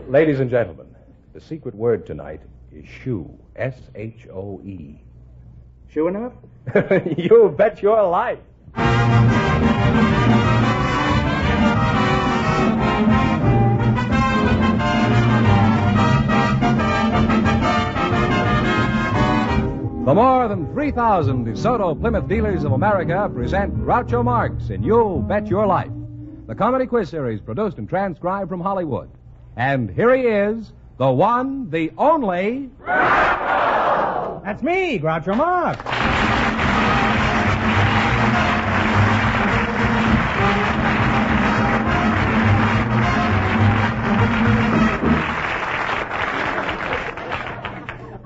Ladies and gentlemen, the secret word tonight is shoe. S-H-O-E. Sure enough? You bet your life. The more than 3,000 DeSoto Plymouth dealers of America present Groucho Marx in You Bet Your Life, the comedy quiz series produced and transcribed from Hollywood. And here he is, the one, the only... Groucho! That's me, Groucho Marx.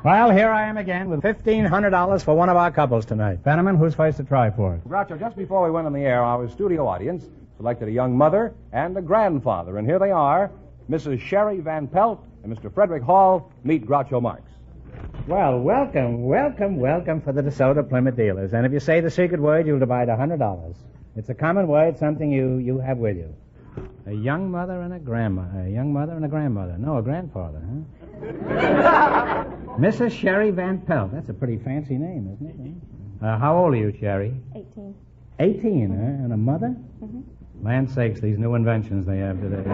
Well, here I am again with $1,500 for one of our couples tonight. Fenneman, who's first to try for it? Groucho, just before we went on the air, our studio audience selected a young mother and a grandfather. And here they are, Mrs. Sherry Van Pelt and Mr. Frederick Hall. Meet Groucho Marx. Well, welcome for the DeSoto Plymouth dealers. And if you say the secret word, you'll divide $100. It's a common word, something you have with you. A young mother and a grandmother. A young mother and a grandmother. No, a grandfather, huh? Mrs. Sherry Van Pelt. That's a pretty fancy name, isn't it? How old are you, Sherry? 18. 18, huh? And a mother? Mm-hmm. Land sakes, these new inventions they have today.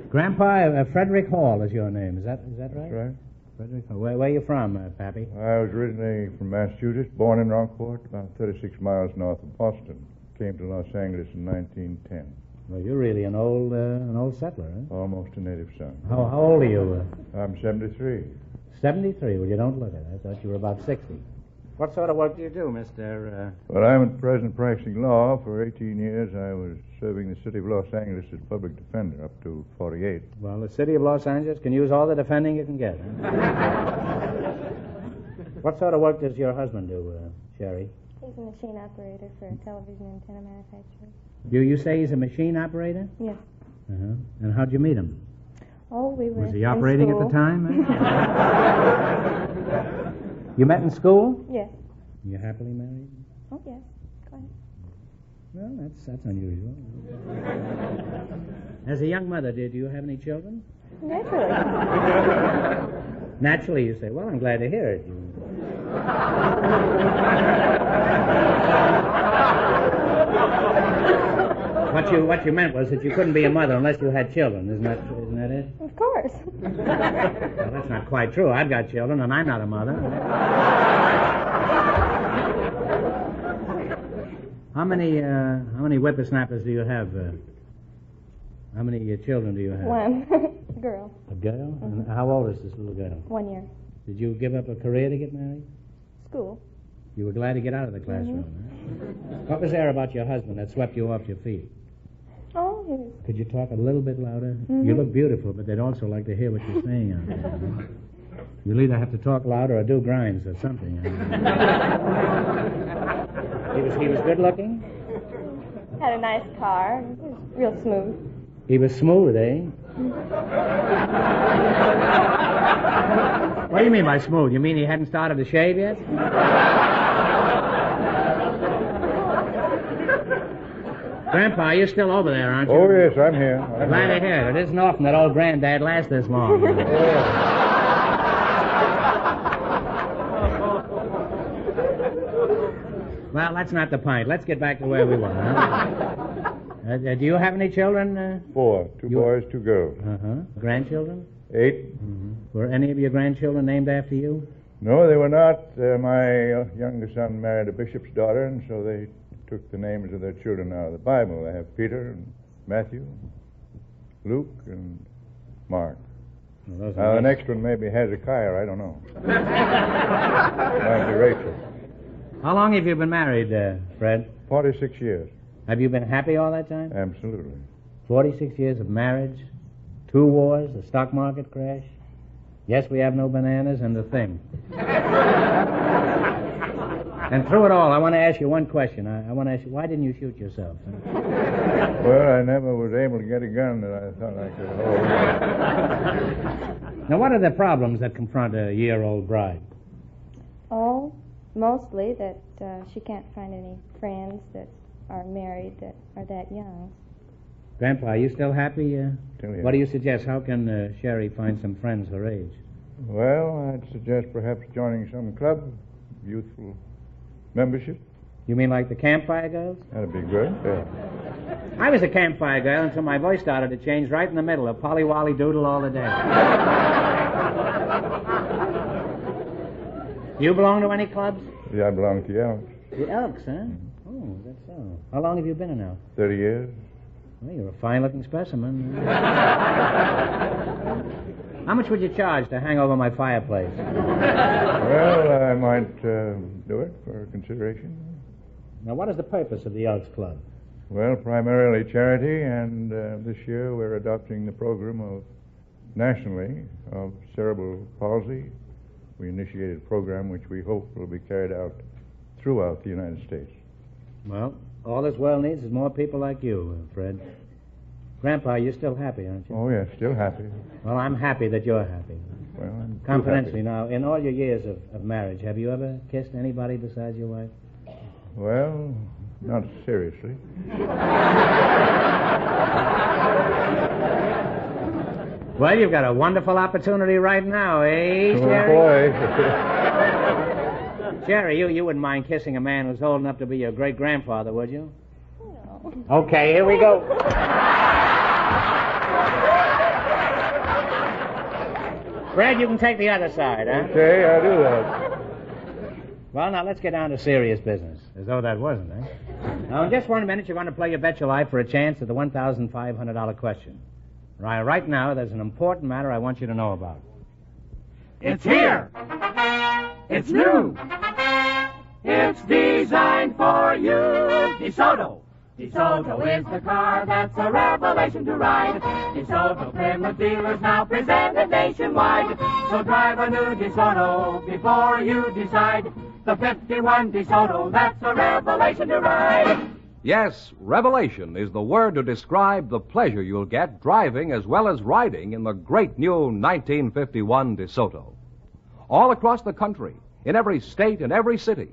Grandpa, Frederick Hall is your name. Is that right? That's right. Frederick Hall. Where are you from, Pappy? I was originally from Massachusetts, born in Rockport, about 36 miles north of Boston. Came to Los Angeles in 1910. Well, you're really an old settler, huh? Almost a native son. How old are you? I'm 73. 73. Well, you don't look it. I thought you were about 60. What sort of work do you do, Mr. Well, I'm at present practicing law. For 18 years, I was serving the city of Los Angeles as public defender up to 48. Well, the city of Los Angeles can use all the defending you can get, huh? What sort of work does your husband do, Sherry? He's a machine operator for a television antenna manufacturer. You say he's a machine operator? Yes. Uh-huh. And how'd you meet him? Oh, we were Was he in operating school. at the time? You met in school? Yes. You happily married? Oh, yes. Go ahead. Well, that's unusual. As a young mother, did you have any children? Naturally. Naturally, you say. Well, I'm glad to hear it. What you meant was that you couldn't be a mother unless you had children. Isn't that it? Of course. Well, that's not quite true. I've got children, and I'm not a mother. How many whippersnappers do you have? How many children do you have? One. A girl. A girl? Mm-hmm. And how old is this little girl? 1 year. Did you give up a career to get married? School. You were glad to get out of the classroom, huh? What was there about your husband that swept you off your feet? Oh, he was... Could you talk a little bit louder? Mm-hmm. You look beautiful, but they'd also like to hear what you're saying out there. You'll either have to talk louder or do grinds or something. He was good looking? Had a nice car. He was real smooth. He was smooth, eh? What do you mean by smooth? You mean he hadn't started to shave yet? Grandpa, you're still over there, aren't you? Oh, yes, I'm here. Glad to hear it. It isn't often that old granddad lasts this long. Well, that's not the point. Let's get back to where we were. Huh? Do you have any children? 4. 2 boys, 2 girls. Uh-huh. Grandchildren? 8. Mm-hmm. Were any of your grandchildren named after you? No, they were not. My youngest son married a bishop's daughter, and so they took the names of their children out of the Bible. They have Peter and Matthew, Luke, and Mark. Well, Now, the next one maybe Hezekiah, I don't know. Might be Rachel. How long have you been married, Fred? 46 years. Have you been happy all that time? Absolutely. 46 years of marriage, 2 wars, a stock market crash. Yes, we have no bananas, and the thing. And through it all, I want to ask you one question. I want to ask you, why didn't you shoot yourself? Well, I never was able to get a gun that I thought I could hold. Now, what are the problems that confront a year-old bride? Oh, mostly that she can't find any friends that are married that are that young. Grandpa, are you still happy? Still here. What do you suggest? How can Sherry find some friends her age? Well, I'd suggest perhaps joining some club, youthful membership. You mean like the Campfire Girls? That'd be good. I was a Campfire Girl until my voice started to change right in the middle of Polly Wolly Doodle all the day. You belong to any clubs? Yeah, I belong to the Elks. The Elks, huh? Oh, that's so. How long have you been an Elk? 30 years. Well, you're a fine-looking specimen. How much would you charge to hang over my fireplace? Well, I might do it for consideration. Now, what is the purpose of the Elks Club? Well, primarily charity, and this year we're adopting the program of nationally of cerebral palsy. We initiated a program which we hope will be carried out throughout the United States. Well, all this world needs is more people like you, Fred. Grandpa, you're still happy, aren't you? Oh, yes, still happy. Well, I'm happy that you're happy. Well, I'm too Confidentially, happy. now, in all your years of marriage, have you ever kissed anybody besides your wife? Well, not seriously. Well, you've got a wonderful opportunity right now, eh, Oh, Sherry? boy. Sherry, you wouldn't mind kissing a man who's old enough to be your great-grandfather, would you? No. Okay, here we go. Fred, you can take the other side, huh? Okay, I'll do that. Well, now, let's get down to serious business. As though that wasn't, eh? Now, in just 1 minute, you're going to play your Bet Your Life for a chance at the $1,500 question. Right now, there's an important matter I want you to know about. It's here. It's new. It's designed for you. DeSoto. DeSoto is the car that's a revelation to ride. DeSoto Plymouth dealers now presented nationwide. So drive a new DeSoto before you decide. The 51 DeSoto, that's a revelation to ride. Yes, revelation is the word to describe the pleasure you'll get driving as well as riding in the great new 1951 DeSoto. All across the country, in every state and every city,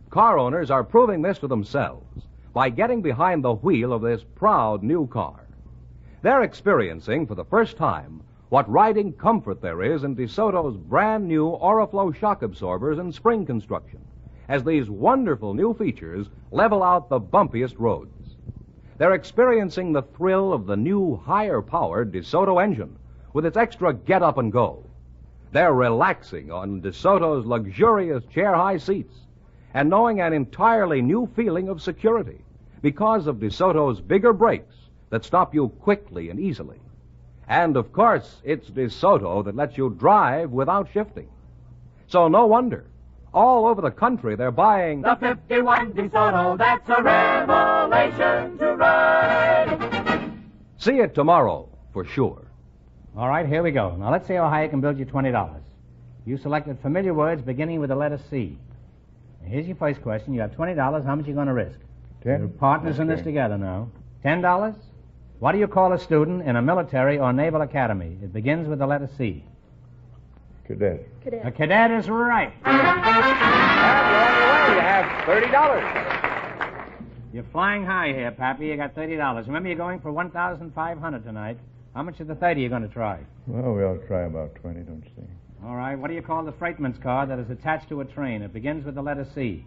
car owners are proving this to themselves by getting behind the wheel of this proud new car. They're experiencing for the first time what riding comfort there is in DeSoto's brand new Oriflow shock absorbers and spring construction, as these wonderful new features level out the bumpiest roads. They're experiencing the thrill of the new higher-powered DeSoto engine with its extra get-up and go. They're relaxing on DeSoto's luxurious chair-high seats and knowing an entirely new feeling of security because of DeSoto's bigger brakes that stop you quickly and easily. And, of course, it's DeSoto that lets you drive without shifting. So no wonder, all over the country they're buying The 51 DeSoto, that's a revelation to ride. See it tomorrow, for sure. All right, here we go. Now, let's see how high I can build you $20. You selected familiar words beginning with the letter C. Now, here's your first question. You have $20. How much are you going to risk? 10? You're partners in this together now. $10? What do you call a student in a military or naval academy? It begins with the letter C. Cadet. A cadet is right. You have $30. You're flying high here, Pappy. You got $30. Remember, you're going for $1,500 tonight. How much of the 30 are you going to try? Well, we'll try about 20, don't you think? All right. What do you call the freightman's car that is attached to a train? It begins with the letter C.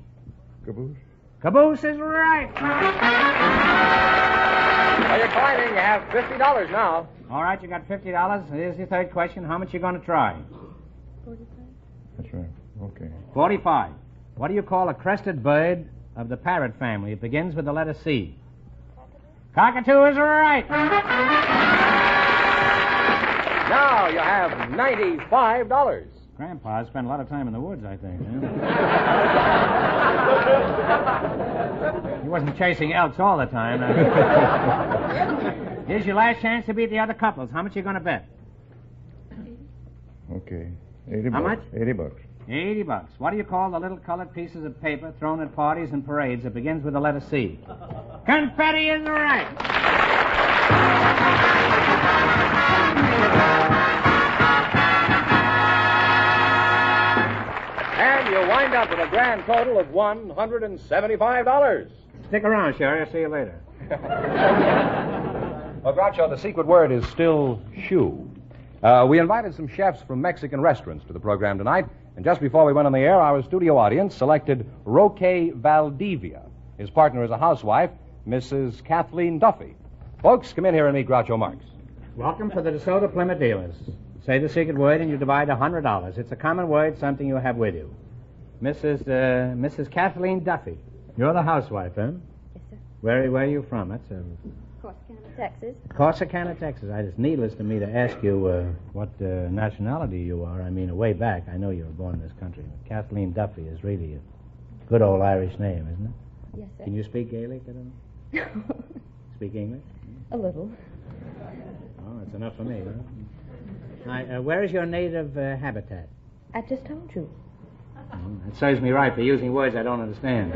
Caboose? Caboose is right. Well, you're climbing. You have $50 now. All right, you got $50. Here's your third question. How much are you going to try? 45. That's right. Okay. 45. What do you call a crested bird of the parrot family? It begins with the letter C. Cockatoo is right. Now you have $95. Grandpa spent a lot of time in the woods, I think. He wasn't chasing elks all the time. Here's your last chance to beat the other couples. How much are you going to bet? Okay. 80 bucks. How much? 80 bucks. $80. What do you call the little colored pieces of paper thrown at parties and parades that begins with the letter C? Confetti is right. And you wind up with a grand total of $175. Stick around, Sherry. I'll see you later. Well, Groucho, the secret word is still shoe. We invited some chefs from Mexican restaurants to the program tonight, and just before we went on the air, our studio audience selected Roque Valdivia. His partner is a housewife, Mrs. Kathleen Duffy. Folks, come in here and meet Groucho Marx. Welcome to the DeSoto Plymouth Dealers. Say the secret word and you divide $100. It's a common word, something you have with you. Mrs. Kathleen Duffy. You're the housewife, huh? Yes, sir. Where are you from? That's Corsicana, Texas. Corsicana, Texas. It's needless to me to ask you what nationality you are. I mean, way back, I know you were born in this country. Kathleen Duffy is really a good old Irish name, isn't it? Yes, sir. Can you speak Gaelic at all? Speak English? A little. Oh, that's enough for me, huh? Now, where is your native habitat? I just told you. It serves me right for using words I don't understand.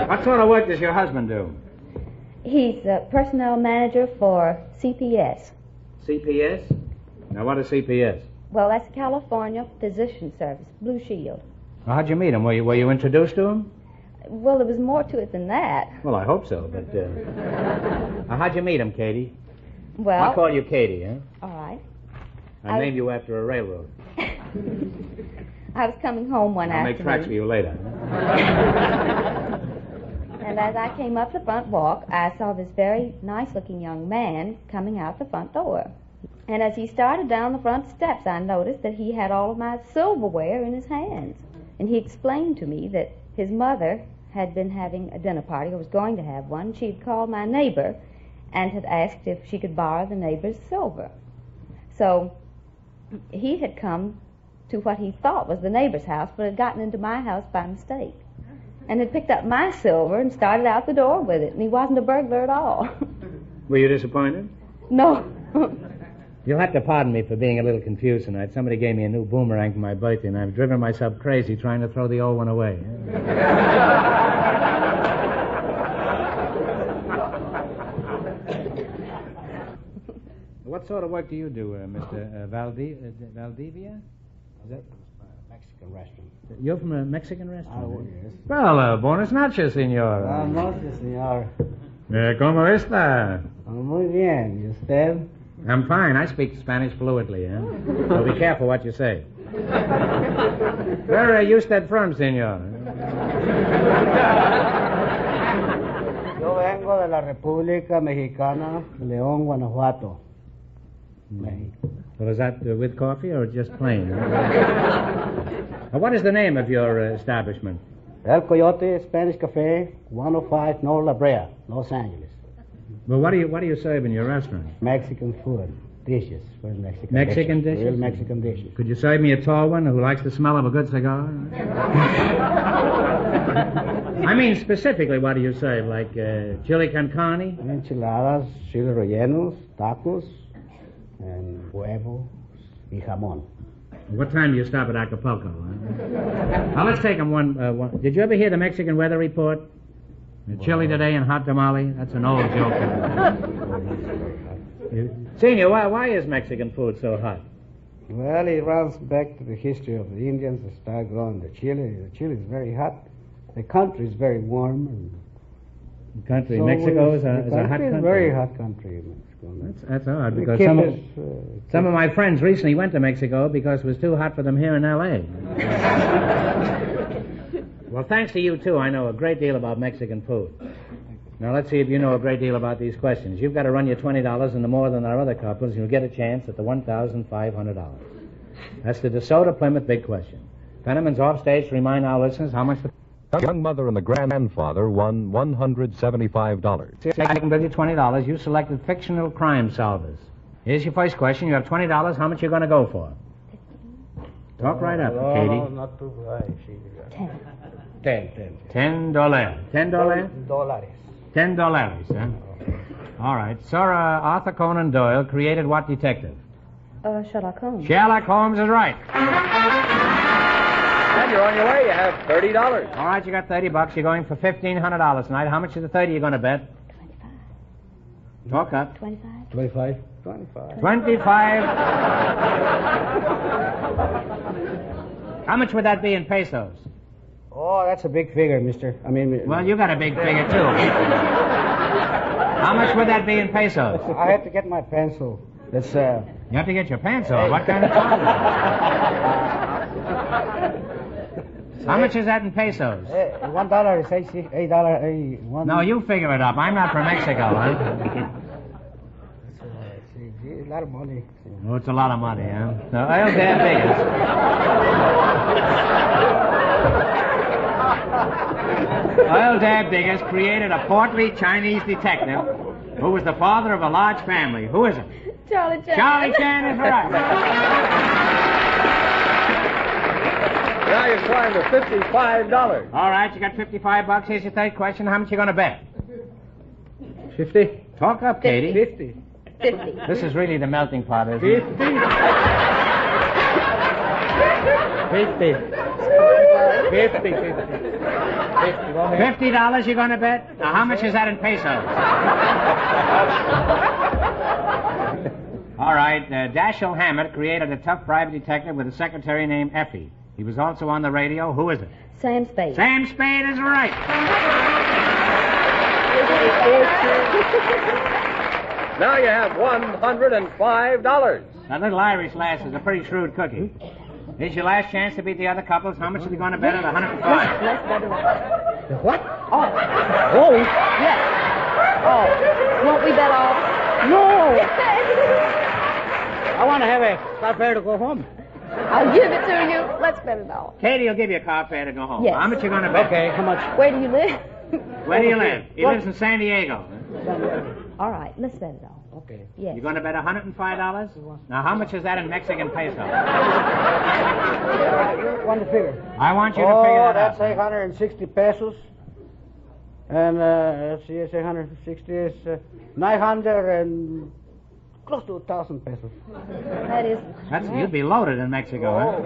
What sort of work does your husband do? He's a personnel manager for CPS. CPS? Now, what is CPS? Well, that's California Physician Service, Blue Shield. Well, how'd you meet him? Were you introduced to him? Well, there was more to it than that. Well, I hope so, but... how'd you meet him, Katie? Well... I'll call you Katie, huh? All right. I named you after a railroad. I was coming home one I'll afternoon. make tracks for you later. And as I came up the front walk, I saw this very nice-looking young man coming out the front door. And as he started down the front steps, I noticed that he had all of my silverware in his hands. And he explained to me that his mother had been having a dinner party, or was going to have one. She had called my neighbor and had asked if she could borrow the neighbor's silver. So he had come to what he thought was the neighbor's house, but had gotten into my house by mistake, and had picked up my silver and started out the door with it, and he wasn't a burglar at all. Were you disappointed? No. You'll have to pardon me for being a little confused tonight. Somebody gave me a new boomerang for my birthday, and I've driven myself crazy trying to throw the old one away. What sort of work do you do, Mr. Valdivia? Is that Mexican restaurant. You're from a Mexican restaurant? Oh, yes. Well, buenas noches, señor. Buenas noches, señor. ¿Cómo está? Muy bien. ¿Y usted? I'm fine. I speak Spanish fluently, huh? So be careful what you say. Where are you from, senor? Yo vengo de la República Mexicana, León, Guanajuato, México. Well, is that with coffee or just plain? What is the name of your establishment? El Coyote Spanish Cafe, 105 North La Brea, Los Angeles. Well, what do you serve in your restaurant? Mexican food, dishes, real Mexican Mexican dishes? Real Mexican dishes. Could you serve me a tall one who likes the smell of a good cigar? I mean, specifically, what do you serve? Like chili con carne? Enchiladas, chile rellenos, tacos, and huevos y jamón. What time do you stop at Acapulco? Huh? Now, let's take them one. Did you ever hear the Mexican weather report? Chilly today and hot tamale? That's an old joke. Senor, why is Mexican food so hot? Well, it runs back to the history of the Indians that started growing the chili. The chili is very hot. The country is very warm. And country, so Mexico is a hot country. country. It's very hot country, Mexico. That's odd, The because kid some is, of my friends recently went to Mexico because it was too hot for them here in L.A. Well, thanks to you, too, I know a great deal about Mexican food. Now, let's see if you know a great deal about these questions. You've got to run your $20 into more than our other couples, and you'll get a chance at the $1,500. That's the DeSoto Plymouth Big Question. Penniman's off stage to remind our listeners how much the young mother and the grandfather won $175. See, I can give you $20. You selected fictional crime solvers. Here's your first question. You have $20. How much you going to go for? Talk right up, Katie. No, not too high. $10. $10. $10? Dollars. $10, huh? All right. Sir Arthur Conan Doyle created what detective? Sherlock Holmes. Sherlock Holmes is right. And you're on your way. You have $30. All right, you got $30. You're going for $1,500 tonight. How much of the 30 you going to bet? 25. Talk up. 25. 25. 25. How much would that be in pesos? Oh, that's a big figure, mister. I mean... Well, you got a big figure, too. How much would that be in pesos? I have to get my pencil. That's, You have to get your pants off. What kind of talk is that? How much is that in pesos? $1 is $8. No, you figure it up. I'm not from Mexico, huh? A lot of money. Oh, it's a lot of money, huh? So, I'll damn biggest. Oil Dad Biggest created a portly Chinese detective who was the father of a large family. Who is it? Charlie Chan. Charlie Chan is right. Now you're trying to $55. All right, you got $55. Here's your third question. How much you going to bet? 50? Talk up, Katie. 50. 50. This is really the melting pot, isn't it? 50. 50. 50. 50. Go ahead. $50 you're going to bet? Now, how much is that in pesos? All right, Dashiell Hammett created a tough private detective with a secretary named Effie. He was also on the radio. Who is it? Sam Spade. Sam Spade is right. Now you have $105. That little Irish lass is a pretty shrewd cookie. Here's your last chance to beat the other couples. How much are you going to bet at 105? Let's bet it all. What? Oh. Oh, Yes. Oh. Won't we bet all? no! I want to have a car fare to go home. I'll give it to you. Let's bet it all. Katie will give you a car fare to go home. Yes. How much you going to bet? Okay, how much? Where do you live? Where do you live? He lives in San Diego. All right, let's bet it all. Okay. Yes. You're going to bet $105? Now, how much is that in Mexican peso? You want to figure? I want you to figure that that's out. 860 pesos. And, let's see, it's 860 is 900 and close to 1,000 pesos. That is. You'd be loaded in Mexico, huh?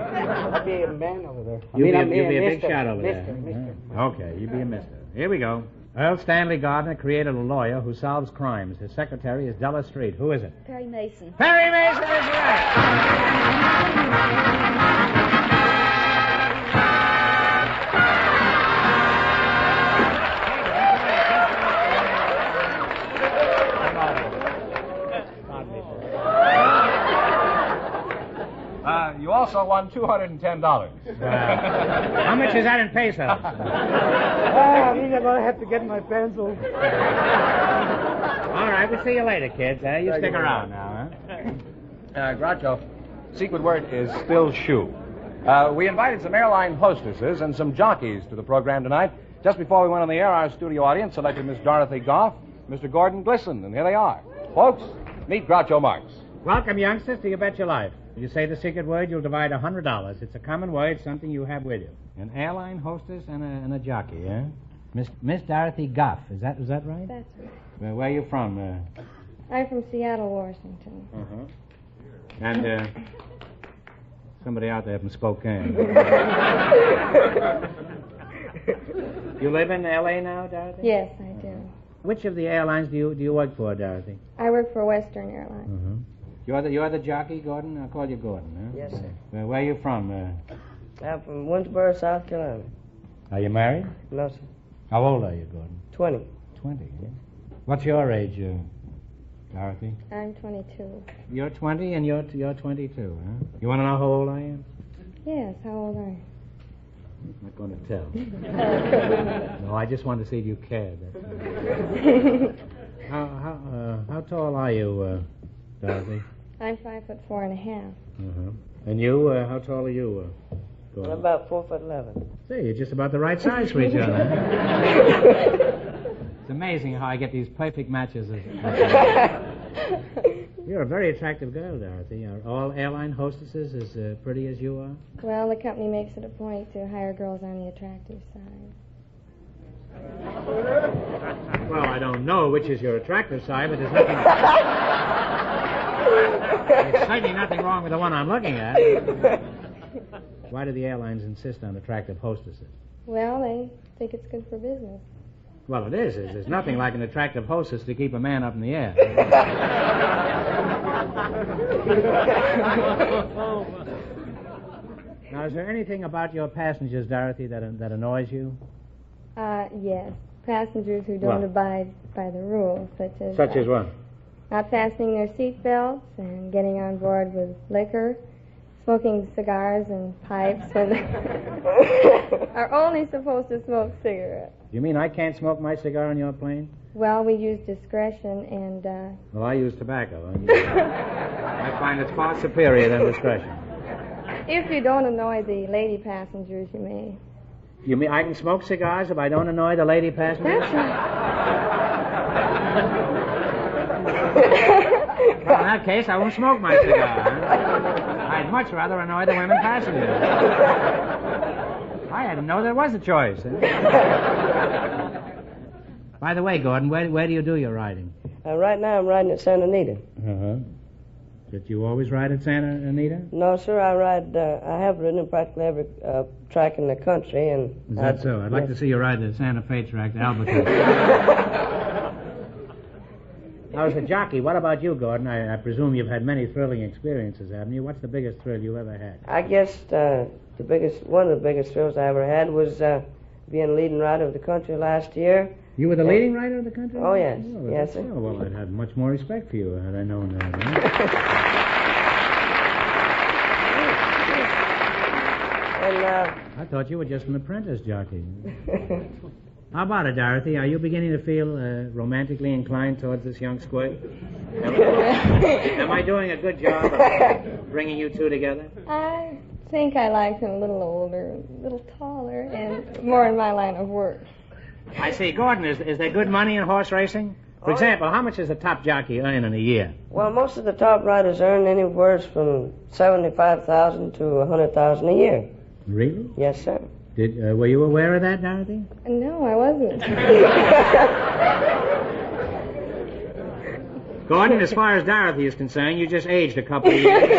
I'd be a man over there. You'd I'm be a big mister, shot over mister, there. Mister. Okay, you'd be a mister. Here we go. Earl Stanley Gardner created a lawyer who solves crimes. His secretary is Della Street. Who is it? Perry Mason. Perry Mason is right. You also won $210. How much is that in pesos? I'm going to have to get my pencil. All right, we'll see you later, kids. You stick around now, huh? Groucho, secret word is still shoe. We invited some airline hostesses and some jockeys to the program tonight. Just before we went on the air, our studio audience selected Miss Dorothy Goff, Mr. Gordon Glisson, and here they are. Folks, meet Groucho Marx. Welcome, youngsters, to You Bet Your Life. If you say the secret word, you'll divide $100. It's a common word, something you have with you. An airline hostess and a jockey, eh? Miss Dorothy Goff, is that right? That's right. Well, where are you from? I'm from Seattle, Washington. Uh-huh. And somebody out there from Spokane. You live in L.A. now, Dorothy? Yes, I do. Which of the airlines do you work for, Dorothy? I work for Western Airlines. Mm-hmm. You're the jockey, Gordon? I'll call you Gordon, huh? Yes, sir. Well, where are you from? I'm from Winsboro, South Carolina. Are you married? No, sir. How old are you, Gordon? 20. 20, eh? What's your age, Dorothy? I'm 22. You're 20 and you're 22, huh? You want to know how old I am? Yes, how old are you? I'm not going to tell. No, I just wanted to see if you cared. How tall are you, Dorothy? I'm 5'4.5". And you, how tall are you, Gordon? I'm about 4'11". Say, you're just about the right size for each other. It's amazing how I get these perfect matches. You're a very attractive girl, Dorothy. Are all airline hostesses as pretty as you are? Well, the company makes it a point to hire girls on the attractive side. Well, I don't know which is your attractive side, but there's nothing... There's certainly nothing wrong with the one I'm looking at. Why do the airlines insist on attractive hostesses? Well, they think it's good for business. Well, it is. There's nothing like an attractive hostess to keep a man up in the air. Now, is there anything about your passengers, Dorothy, that annoys you? Yes. Passengers who don't What? abide by the rules, such as what? not fastening their seat belts and getting on board with liquor, smoking cigars and pipes, and are only supposed to smoke cigarettes. You mean I can't smoke my cigar on your plane? Well, we use discretion and, Well, I use tobacco. I find it's far superior than discretion. if you don't annoy the lady passengers, you may. You mean I can smoke cigars if I don't annoy the lady passengers? That's right. Well, in that case, I won't smoke my cigar. I'd much rather annoy the women passengers. I didn't know there was a choice. By the way, Gordon, where do you do your riding? Right now I'm riding at Santa Anita. Uh-huh. Did you always ride at Santa Anita? No, sir, I have ridden practically every track in the country. And Is that so? I'd like to see you ride the Santa Fe track to Albuquerque. Now, as a jockey, what about you, Gordon? I presume you've had many thrilling experiences, haven't you? What's the biggest thrill you ever had? I guess one of the biggest thrills I ever had was being leading rider of the country last year. You were the leading rider of the country? Oh, yes. Oh, Yes, sir. Oh, well, I'd have much more respect for you had I known that. And I thought you were just an apprentice jockey. How about it, Dorothy? Are you beginning to feel romantically inclined towards this young squirt? Am I doing a good job of bringing you two together? I think I like him a little older, a little taller, and more in my line of work. I see. Gordon, is there good money in horse racing? For example, how much does a top jockey earn in a year? well, most of the top riders earn anywhere from $75,000 to $100,000 a year. Really? Yes, sir. Were you aware of that, Dorothy? No, I wasn't. Gordon, as far as Dorothy is concerned, you just aged a couple of years.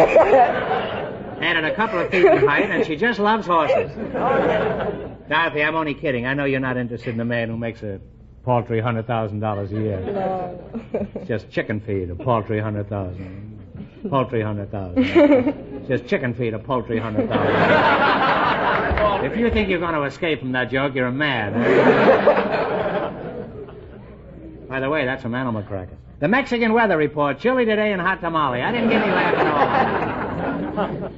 Added a couple of feet in height, and she just loves horses. Dorothy, I'm only kidding. I know you're not interested in a man who makes a paltry $100,000 a year. No. It's just chicken feed, a paltry $100,000. Paltry $100,000. Just chicken feed, a paltry $100,000. If you think you're going to escape from that joke, you're mad. By the way, that's from Animal Crackers. The Mexican weather report, chilly today and hot tamale. I didn't get any laugh at all.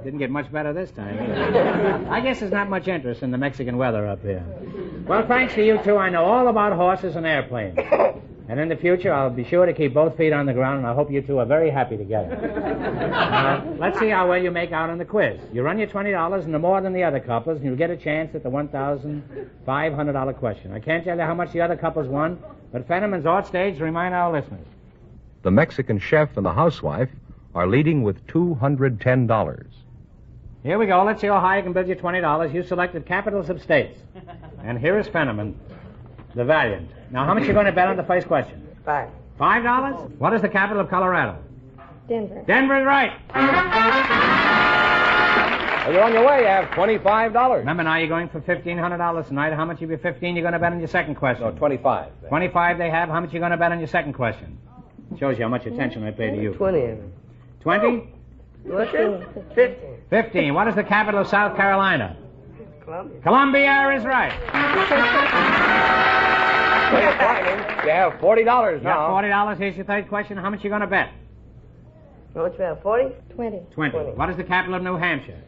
Didn't get much better this time. I guess there's not much interest in the Mexican weather up here. Well, thanks to you two, I know all about horses and airplanes. And in the future, I'll be sure to keep both feet on the ground, and I hope you two are very happy together. Now, let's see how well you make out on the quiz. You run your $20 and more than the other couples, and you'll get a chance at the $1,500 question. I can't tell you how much the other couples won, but Fenneman's Art Stage to remind our listeners. The Mexican chef and the housewife are leading with $210. Here we go. Let's see how high you can build your $20. You selected capitals of states. And here is Fenneman, the Valiant. Now, how much are you going to bet on the first question? $5. $5? What is the capital of Colorado? Denver. Denver's right. Well, you're on your way. You have $25. Remember, now you're going for $1,500 tonight. How much of your 15 you're going to bet on your second question? No, 25. 25 they have. How much you going to bet on your second question? Shows you how much attention I pay to you. 20. 20? What's it? 15. 15. What is the capital of South Carolina? Columbia. Columbia is right. You have $40 You got $40. Here's your third question. How much you going to bet? How much about 40? 20. 20. What is the capital of New Hampshire?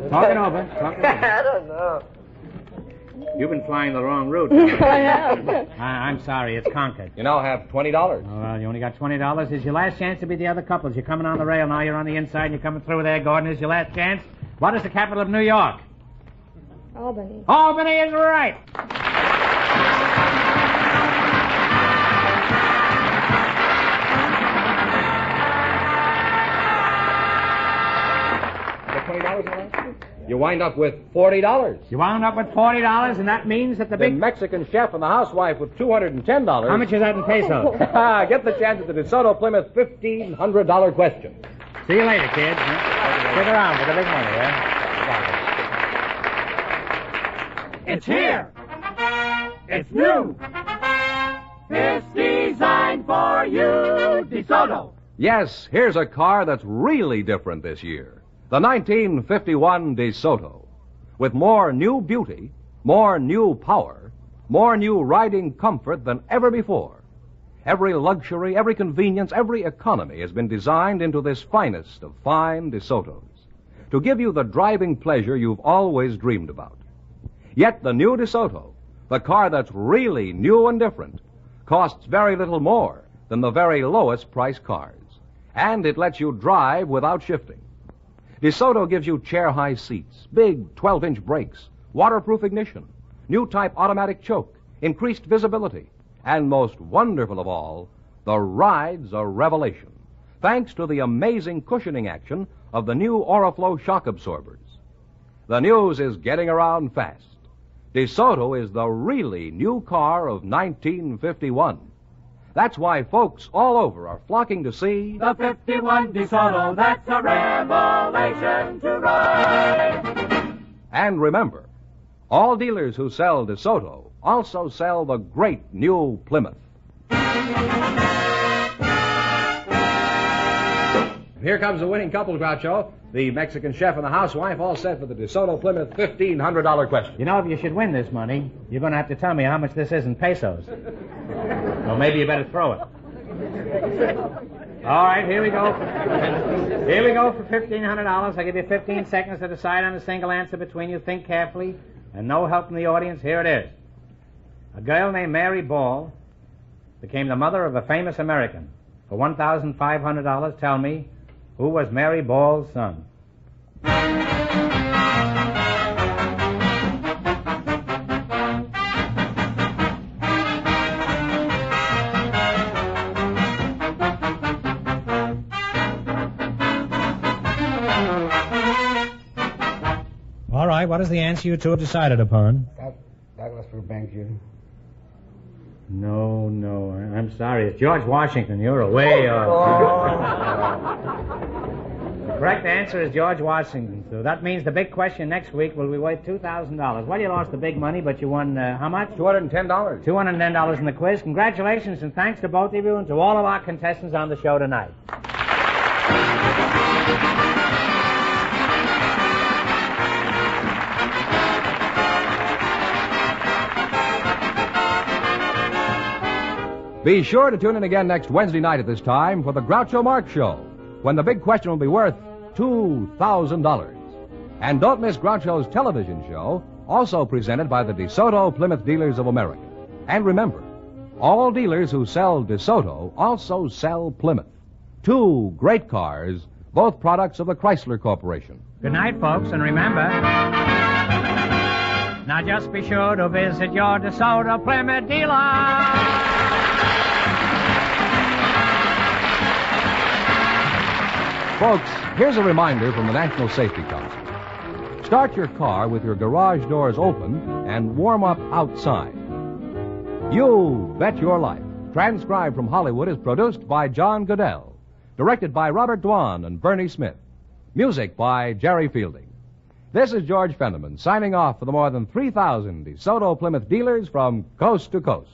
Talk it over. Talk it over. I don't know. You've been flying the wrong route. I have. I'm sorry. It's Concord. You now have $20. Oh, well, you only got $20. Here's your last chance to beat the other couples. You're coming on the rail now. You're on the inside, and you're coming through there. Gordon, here's your last chance. What is the capital of New York? Albany. Albany is right. $20. You wind up with $40. You wound up with $40, and that means that the The big... Mexican chef and the housewife with $210. How much is that in pesos? Get the chance at the DeSoto Plymouth $1,500 question. See you later, kid. Stick around for the big money, yeah? It's here. It's new. It's designed for you, DeSoto. Yes, here's a car that's really different this year. The 1951 DeSoto. With more new beauty, more new power, more new riding comfort than ever before. Every luxury, every convenience, every economy has been designed into this finest of fine DeSotos to give you the driving pleasure you've always dreamed about. Yet the new DeSoto, the car that's really new and different, costs very little more than the very lowest price cars. And it lets you drive without shifting. DeSoto gives you chair-high seats, big 12-inch brakes, waterproof ignition, new type automatic choke, increased visibility, and most wonderful of all, the ride's a revelation, thanks to the amazing cushioning action of the new Oriflow shock absorbers. The news is getting around fast. DeSoto is the really new car of 1951. That's why folks all over are flocking to see The 51 DeSoto, that's a revelation to ride. And remember, all dealers who sell DeSoto also sell the great new Plymouth. Here comes the winning couple, Groucho. The Mexican chef and the housewife all set for the DeSoto Plymouth $1,500 question. You know, if you should win this money, you're going to have to tell me how much this is in pesos. Well, maybe you better throw it. All right, here we go. Here we go for $1,500. I give you 15 seconds to decide on a single answer between you. Think carefully, and no help from the audience. Here it is. A girl named Mary Ball became the mother of a famous American. For $1,500, tell me, who was Mary Ball's son? All right, what is the answer you two have decided upon? Douglas Burbank, Jr. No, I'm sorry. It's George Washington. You're away off. The correct answer is George Washington. So that means the big question next week will be worth $2,000. Well, you lost the big money, but you won how much? $210. $210 in the quiz. Congratulations, and thanks to both of you and to all of our contestants on the show tonight. Be sure to tune in again next Wednesday night at this time for the Groucho Marx Show, when the big question will be worth $2,000. And don't miss Groucho's television show, also presented by the DeSoto Plymouth Dealers of America. And remember, all dealers who sell DeSoto also sell Plymouth. Two great cars, both products of the Chrysler Corporation. Good night, folks, and remember, now just be sure to visit your DeSoto Plymouth dealer. Folks, here's a reminder from the National Safety Council. Start your car with your garage doors open and warm up outside. You Bet Your Life, transcribed from Hollywood, is produced by John Goodell. Directed by Robert Dwan and Bernie Smith. Music by Jerry Fielding. This is George Fenneman signing off for the more than 3,000 DeSoto Plymouth dealers from coast to coast.